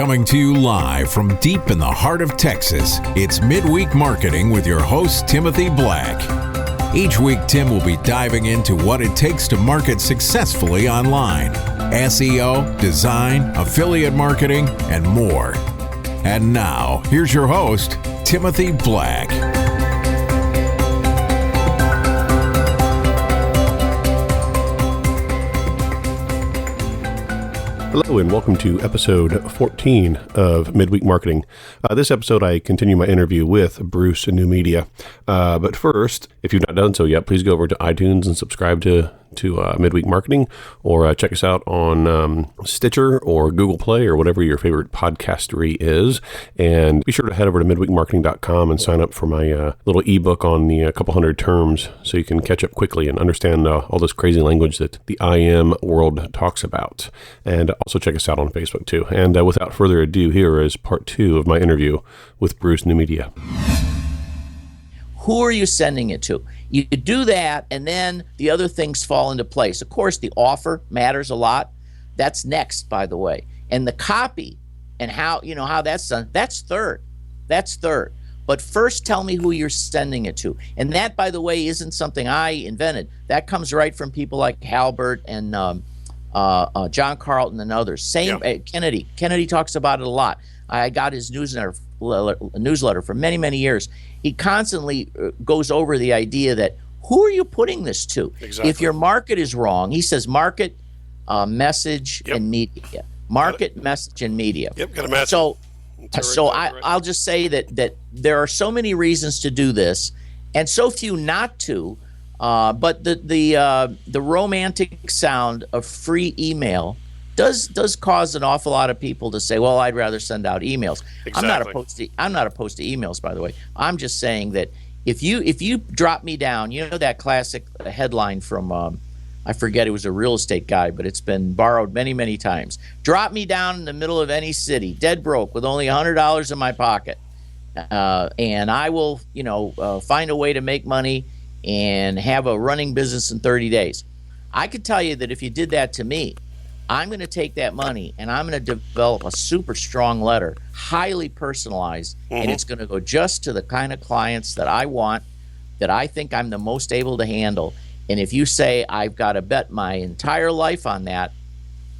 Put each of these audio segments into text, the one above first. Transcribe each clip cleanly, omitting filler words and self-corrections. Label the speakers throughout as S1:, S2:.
S1: Coming to you live from deep in the heart of Texas, it's Midweek Marketing with your host, Timothy Black. Each week, Tim will be diving into what it takes to market successfully online, SEO, design, affiliate marketing, and more. And now, here's your host, Timothy Black.
S2: Hello and welcome to episode 14 of Midweek Marketing. This episode I continue my interview with Bruce at NewMedia. But first, if you've not done so yet, please go over to iTunes and subscribe to Midweek Marketing, or check us out on Stitcher or Google Play or whatever your favorite podcastery is. And be sure to head over to midweekmarketing.com and sign up for my little ebook on the couple hundred terms so you can catch up quickly and understand all this crazy language that the IM world talks about. And also check us out on Facebook too. And without further ado, here is part 2 of my interview with Bruce NewMedia.
S3: Who are you sending it to? You do that, and then the other things fall into place. Of course, the offer matters a lot. That's next, by the way. And the copy and how that's done, that's third. That's third. But first, tell me who you're sending it to. And that, by the way, isn't something I invented. That comes right from people like Halbert and John Carlton and others. Kennedy. Kennedy talks about it a lot. I got his newsletter for many, many years. He constantly goes over the idea that who are you putting this to?
S2: Exactly.
S3: If your market is wrong, he says market, message, and media. Market, message, and media.
S2: Yep, got to match.
S3: I'll just say that there are so many reasons to do this, and so few not to. But the romantic sound of free email does cause an awful lot of people to say, well, I'd rather send out emails.
S2: Exactly.
S3: I'm not opposed to emails, by the way. I'm just saying that if you drop me down, that classic headline from I forget, it was a real estate guy, but it's been borrowed many, many times. Drop me down in the middle of any city, dead broke, with only $100 in my pocket, and I will find a way to make money and have a running business in 30 days. I could tell you that if you did that to me, I'm going to take that money and I'm going to develop a super strong letter, highly personalized, and it's going to go just to the kind of clients that I want, that I think I'm the most able to handle. And if you say I've got to bet my entire life on that,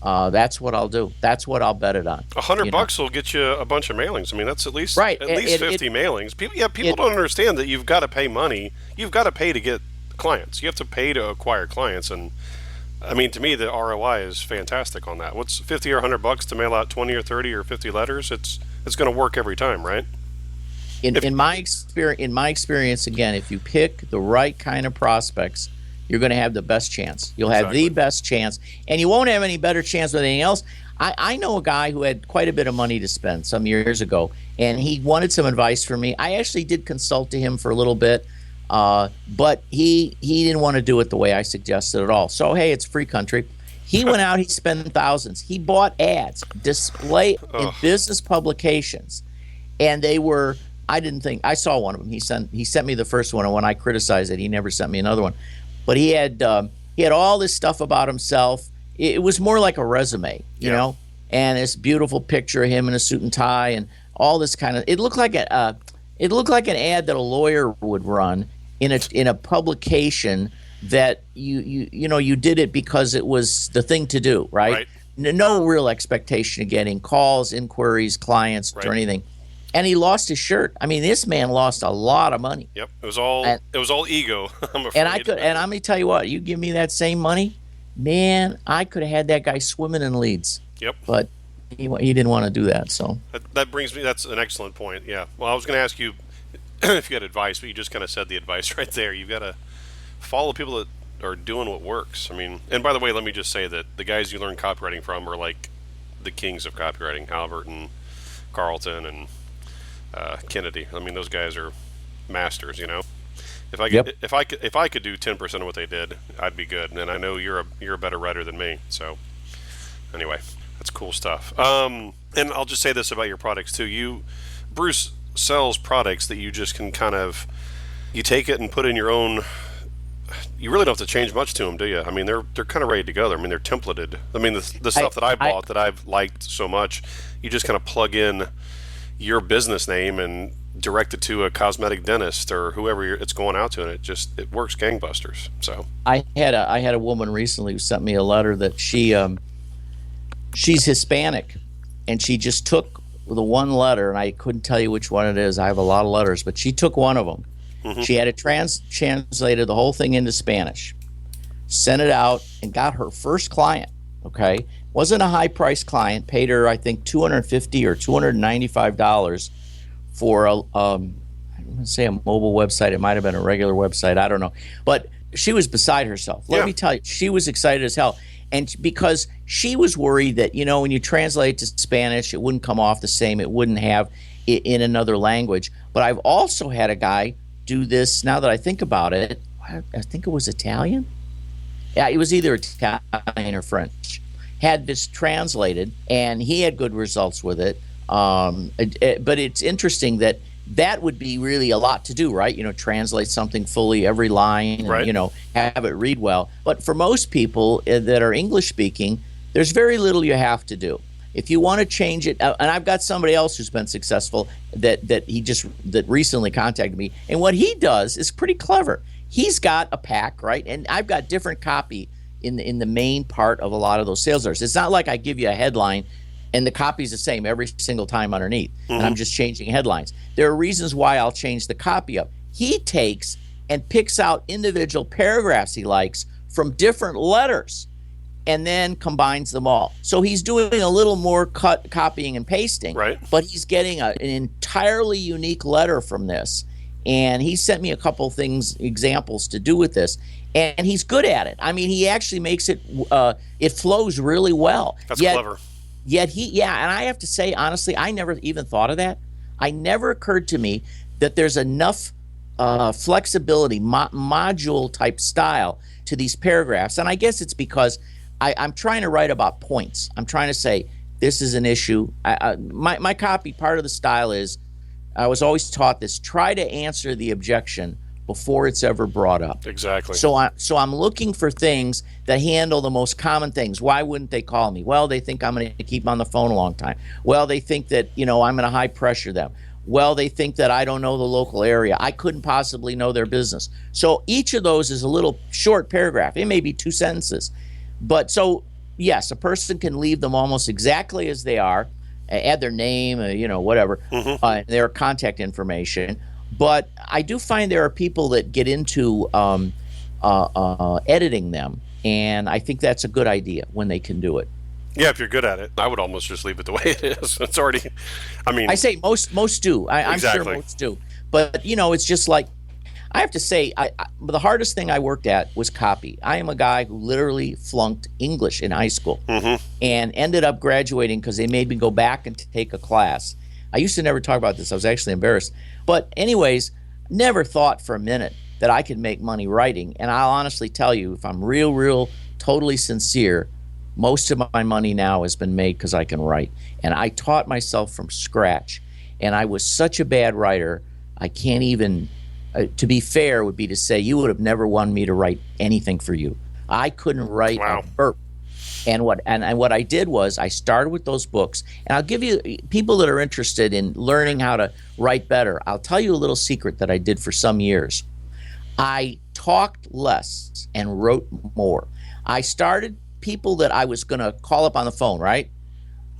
S3: that's what I'll do. That's what I'll bet it on.
S2: $100 will get you a bunch of mailings. I mean, that's at least 50 mailings. People don't understand that you've got to pay money. You've got to pay to get clients. You have to pay to acquire clients. And I mean, to me, the ROI is fantastic on that. What's $50 or $100 to mail out 20 or 30 or 50 letters? It's going to work every time, right?
S3: In my experience, again, if you pick the right kind of prospects, you're going to have the best chance. You'll have the best chance, and you won't have any better chance with anything else. I know a guy who had quite a bit of money to spend some years ago, and he wanted some advice from me. I actually did consult to him for a little bit. But he didn't want to do it the way I suggested at all. So, hey, it's free country. He went out, he spent thousands. He bought ads, display in business publications. And they were, I saw one of them. He sent me the first one, and when I criticized it, he never sent me another one. But he had all this stuff about himself. It was more like a resume, you know, and this beautiful picture of him in a suit and tie and all this kind of, it looked like an ad that a lawyer would run in a publication that you did it because it was the thing to do, right? No real expectation of getting calls, inquiries, clients, or anything. And he lost his shirt. I mean, this man lost a lot of money.
S2: Yep, it was all ego. I'm afraid.
S3: And I'm gonna tell you what, you give me that same money, man, I could have had that guy swimming in leads.
S2: Yep.
S3: But he didn't want to do that. So
S2: that brings me. That's an excellent point. Yeah. Well, I was going to ask you if you had advice, but you just kind of said the advice right there. You've got to follow people that are doing what works. I mean, and by the way, let me just say that the guys you learn copywriting from are like the kings of copywriting, Halbert and Carlton and Kennedy. I mean, those guys are masters. If I could do 10% of what they did, I'd be good. And I know you're a better writer than me. So anyway, that's cool stuff. And I'll just say this about your products too. Bruce sells products that you just can you take it and put in your own you really don't have to change much to them, do you? I mean, they're kind of ready to go. I mean, they're templated. I mean, the stuff that I bought that I've liked so much, you just kind of plug in your business name and direct it to a cosmetic dentist or whoever it's going out to, and it works gangbusters. So
S3: I had a woman recently who sent me a letter that she's Hispanic, and she just took the one letter, and I couldn't tell you which one it is. I have a lot of letters, but she took one of them. She had it translated the whole thing into Spanish, sent it out, and got her first client. Okay, wasn't a high price client. Paid her, I think, $250 or $295 for I'm going to say a mobile website. It might have been a regular website. I don't know, but she was beside herself. Let me tell you, she was excited as hell, and because she was worried that when you translate it to Spanish, it wouldn't come off the same. It wouldn't have it in another language. But I've also had a guy do this. Now that I think about it, I think it was Italian. Yeah, it was either Italian or French. Had this translated, and he had good results with it. But it's interesting that would be really a lot to do, right? Translate something fully, every line, and,
S2: right.
S3: Have it read well. But for most people that are English speaking, there's very little you have to do. If you want to change it, and I've got somebody else who's been successful that recently contacted me, and what he does is pretty clever. He's got a pack, right? And I've got different copy in the main part of a lot of those sales letters. It's not like I give you a headline and the copy's the same every single time underneath, and I'm just changing headlines. There are reasons why I'll change the copy up. He takes and picks out individual paragraphs he likes from different letters and then combines them all. So he's doing a little more copying and pasting,
S2: right?
S3: But he's getting an entirely unique letter from this. And he sent me a couple examples to do with this, and he's good at it. I mean, he actually makes it flows really well.
S2: That's clever.
S3: Yet and I have to say, honestly, I never even thought of that. I never occurred to me that there's enough flexibility, module type style to these paragraphs. And I guess it's because I'm trying to write about points. I'm trying to say, this is an issue. My copy, part of the style is, I was always taught this: try to answer the objection before it's ever brought up. Exactly. So I'm looking for things that handle the most common things. Why wouldn't they call me? Well, they think I'm going to keep them on the phone a long time. Well, they think that I'm going to high pressure them. Well, they think that I don't know the local area. I couldn't possibly know their business. So each of those is a little short paragraph. It may be 2 sentences. But so, yes, a person can leave them almost exactly as they are, add their name, whatever, their contact information. But I do find there are people that get into editing them, and I think that's a good idea when they can do it.
S2: Yeah, if you're good at it. I would almost just leave it the way it is. It's already,
S3: I say most do. I'm sure most do. But, it's just like, I have to say, the hardest thing I worked at was copy. I am a guy who literally flunked English in high school and ended up graduating because they made me go back and take a class. I used to never talk about this. I was actually embarrassed. But anyways, never thought for a minute that I could make money writing. And I'll honestly tell you, if I'm real, totally sincere, most of my money now has been made because I can write. And I taught myself from scratch. And I was such a bad writer, I can't even... to be fair would be to say you would have never wanted me to write anything for you. I couldn't write a burp. And what I did was I started with those books. And I'll give you, people that are interested in learning how to write better, I'll tell you a little secret that I did for some years. I talked less and wrote more. I started people that I was going to call up on the phone, right?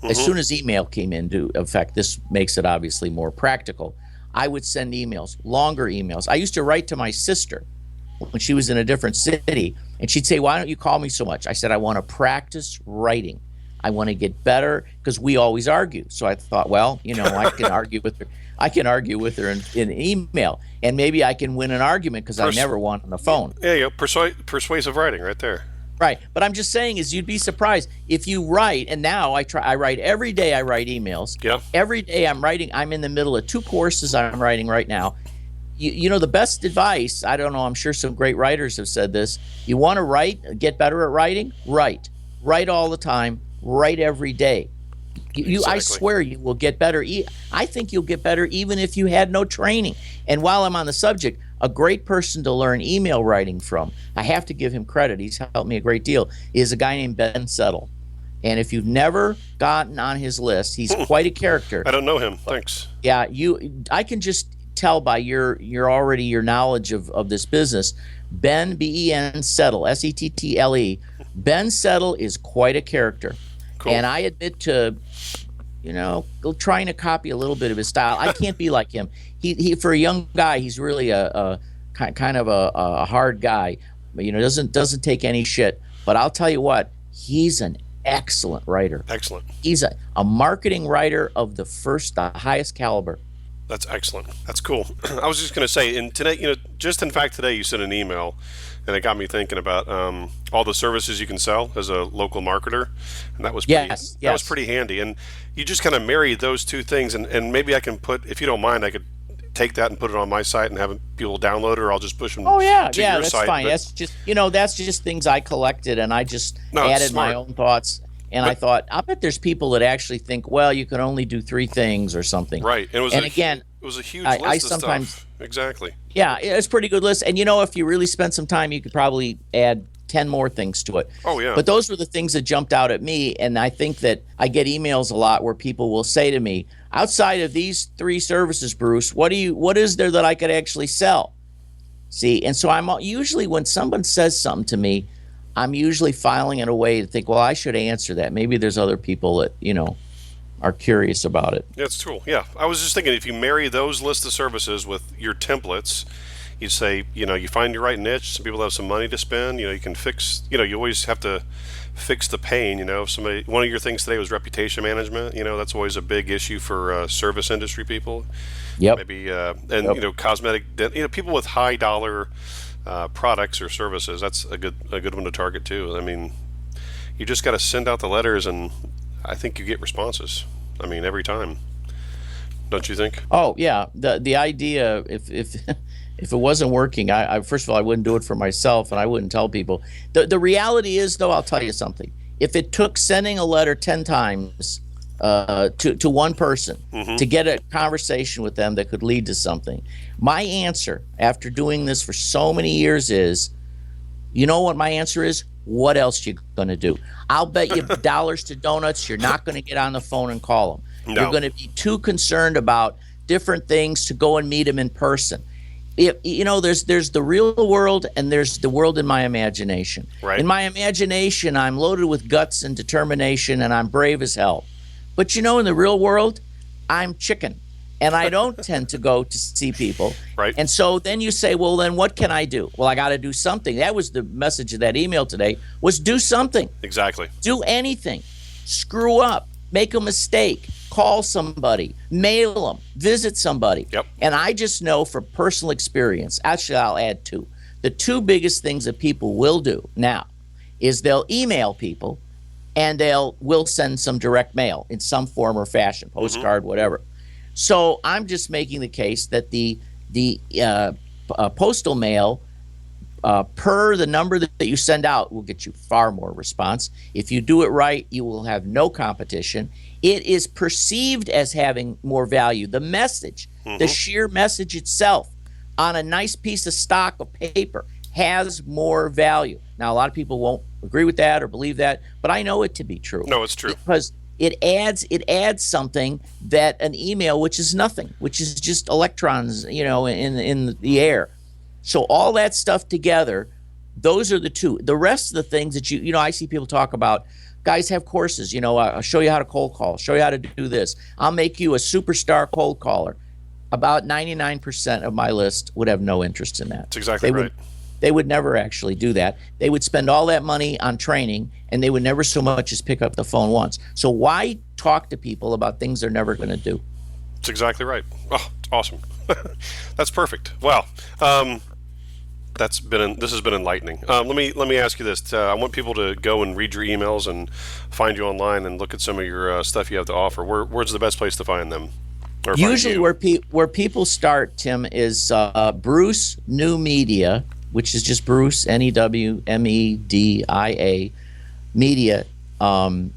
S3: As soon as email came into effect, this makes it obviously more practical. I would send emails, longer emails. I used to write to my sister when she was in a different city, and she'd say, "Why don't you call me so much?" I said, "I want to practice writing. I want to get better," because we always argue. So I thought, well, I can argue with her. I can argue with her in email, and maybe I can win an argument because I never won on the phone.
S2: Yeah, you go. Persuasive writing right there.
S3: Right, but I'm just saying is you'd be surprised if you write, and now I write every day. I write emails.
S2: Yeah.
S3: Every day I'm writing. I'm in the middle of 2 courses I'm writing right now. The best advice, I don't know, I'm sure some great writers have said this. You want to write, get better at writing? Write. Write all the time. Write every day. Exactly. I swear you will get better. I think you'll get better even if you had no training. And while I'm on the subject, a great person to learn email writing from, I have to give him credit, he's helped me a great deal, is a guy named Ben Settle. And if you've never gotten on his list, he's quite a character.
S2: I don't know him. Thanks.
S3: Yeah, I can just tell by your knowledge of this business. Ben, Ben Settle, Settle. Ben Settle is quite a character. Cool. And I admit to, trying to copy a little bit of his style. I can't be like him. He for a young guy, he's really a kind of a hard guy. Doesn't take any shit. But I'll tell you what, he's an excellent writer.
S2: Excellent.
S3: He's a marketing writer of the highest caliber.
S2: That's excellent. That's cool. I was just going to say, and today, just in fact today, you sent an email, and it got me thinking about all the services you can sell as a local marketer, and that was pretty handy. And you just kind of marry those two things, and maybe I can put, if you don't mind, I could take that and put it on my site and have people download it, or I'll just push them. Oh yeah, to your
S3: that's
S2: site.
S3: Fine. That's just things I collected, and I just added my own thoughts. And I thought, I bet there's people that actually think, well, you can only do 3 things or something.
S2: Right. It was a huge list of stuff. Exactly.
S3: Yeah, it's a pretty good list. And if you really spend some time, you could probably add 10 more things to it.
S2: Oh yeah.
S3: But those were the things that jumped out at me, and I think that I get emails a lot where people will say to me, outside of these 3 services, Bruce, what is there that I could actually sell? See, and so I'm usually, when someone says something to me, I'm usually filing it away to think, well, I should answer that. Maybe there's other people that, are curious about it.
S2: Yeah, it's cool. Yeah. I was just thinking, if you marry those list of services with your templates, you say, you find your right niche. Some people have some money to spend. You can fix, you always have to fix the pain. If one of your things today was reputation management, that's always a big issue for service industry people.
S3: Yep.
S2: Maybe, cosmetic, people with high dollar products or services, that's a good one to target too. I mean, you just got to send out the letters, and I think you get responses. I mean, every time, don't you think?
S3: Oh yeah, the idea, if it wasn't working, I first of all, I wouldn't do it for myself, and I wouldn't tell people. The reality is, though, I'll tell you something. If it took sending a letter 10 times to one person to get a conversation with them that could lead to something, my answer after doing this for so many years is, what my answer is? What else you going to do? I'll bet you dollars to donuts you're not going to get on the phone and call them. No. You're going to be too concerned about different things to go and meet them in person. There's the real world, and there's the world in my imagination.
S2: Right.
S3: In my imagination, I'm loaded with guts and determination, and I'm brave as hell. But in the real world, I'm chicken, and I don't tend to go to see people.
S2: Right.
S3: And so then you say, well, then what can I do? Well, I got to do something. That was the message of that email today, was do something.
S2: Exactly.
S3: Do anything. Screw up. Make a mistake. Call somebody. Mail them. Visit somebody.
S2: Yep.
S3: And I just know from personal experience, actually I'll add 2. The 2 biggest things that people will do now is they'll email people, and will send some direct mail in some form or fashion, postcard, whatever. So I'm just making the case that the postal mail, per the number that you send out, will get you far more response. If you do it right, you will have no competition. It is perceived as having more value. The message, the sheer message itself on a nice piece of stock of paper has more value. Now, a lot of people won't agree with that or believe that, but I know it to be true.
S2: No, it's true.
S3: Because it adds something that an email, which is nothing, which is just electrons, in the air. So all that stuff together, those are the 2. The rest of the things that I see people talk about, guys have courses, I'll show you how to cold call, show you how to do this. I'll make you a superstar cold caller. About 99% of my list would have no interest in that.
S2: That's exactly right.
S3: They would never actually do that. They would spend all that money on training, and they would never so much as pick up the phone once. So why talk to people about things they're never going to do?
S2: That's exactly right. Oh, awesome. That's perfect. Wow. This has been enlightening. Let me ask you this. I want people to go and read your emails and find you online and look at some of your stuff you have to offer. Where's the best place to find them?
S3: Usually where people start, Tim, is Bruce NewMedia, which is just Bruce, NEWMEDIA, media.com.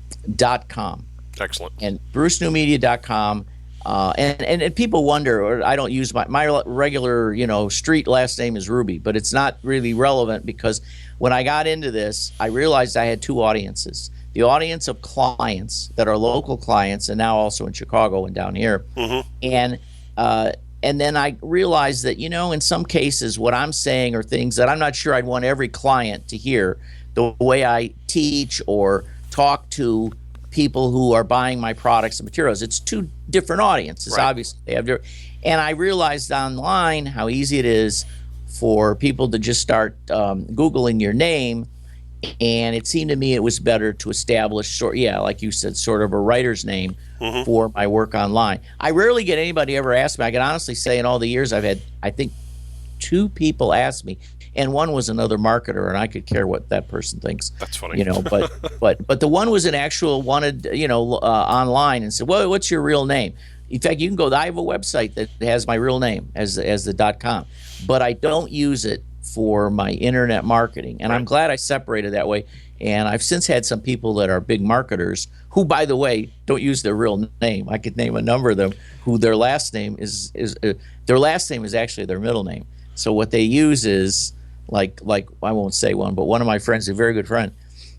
S2: Excellent.
S3: And BruceNewMedia.com. And people wonder, or I don't use my regular, street last name is Ruby, but it's not really relevant because when I got into this, I realized I had two audiences. The audience of clients that are local clients and now also in Chicago and down here. And then I realized that, in some cases, what I'm saying are things that I'm not sure I'd want every client to hear. The way I teach or talk to people who are buying my products and materials. It's two different audiences, right. Obviously. They have different, and I realized online how easy it is for people to just start Googling your name, and it seemed to me it was better to establish, like you said, sort of a writer's name for my work online. I rarely get anybody ever ask me. I can honestly say in all the years I've had, I think 2 people ask me, and one was another marketer, and I could care what that person thinks.
S2: That's funny.
S3: But the one was an actual wanted, online and said, well, what's your real name? In fact, you can go, I have a website that has my real name as the .com, but I don't use it for my internet marketing. And I'm glad I separated that way. And I've since had some people that are big marketers who, by the way, don't use their real name. I could name a number of them who their last name is actually their middle name. So what they use is like I won't say one, but one of my friends, a very good friend,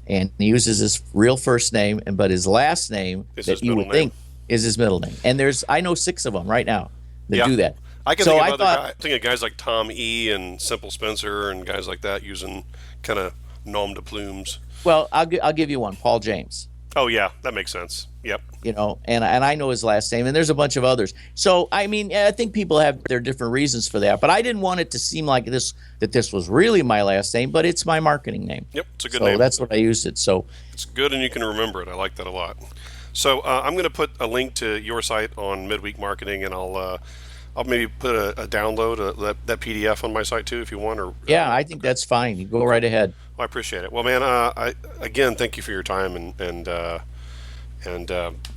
S3: and he uses his real first name, but his last name that you would think is his middle name. And I know 6 of them right now that do that.
S2: I can think of guys like Tom E. and Simple Spencer and guys like that using kind of nom de plumes.
S3: Well, I'll give you one, Paul James.
S2: Oh yeah, that makes sense. Yep.
S3: And I know his last name, and there's a bunch of others. So I mean, I think people have their different reasons for that, but I didn't want it to seem like this was really my last name, but it's my marketing name.
S2: Yep, it's a good name.
S3: So that's what I used it. So
S2: it's good, and you can remember it. I like that a lot. So I'm going to put a link to your site on Midweek Marketing, and I'll maybe put a download that PDF on my site too, if you want. Or
S3: I think that's fine. You go right ahead.
S2: Well, I appreciate it. Well, man, I again thank you for your time and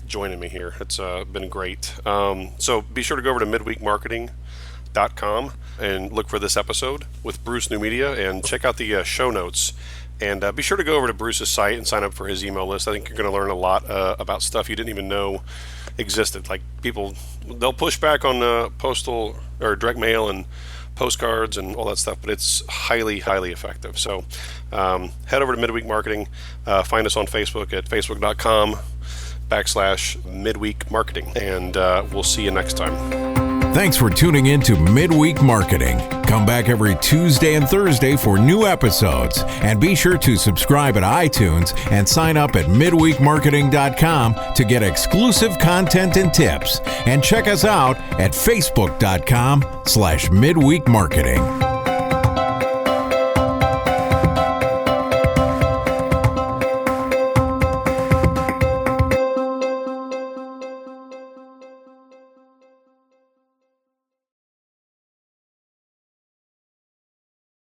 S2: joining me here. It's been great. So be sure to go over to midweekmarketing.com and look for this episode with Bruce NewMedia and check out the show notes. And be sure to go over to Bruce's site and sign up for his email list. I think you're going to learn a lot about stuff you didn't even know existed. Like people, they'll push back on postal or direct mail and postcards and all that stuff, but it's highly, highly effective. So head over to Midweek Marketing. Find us on Facebook at facebook.com/Midweek Marketing. And we'll see you next time.
S1: Thanks for tuning in to Midweek Marketing. Come back every Tuesday and Thursday for new episodes. And be sure to subscribe at iTunes and sign up at midweekmarketing.com to get exclusive content and tips. And check us out at facebook.com/midweekmarketing.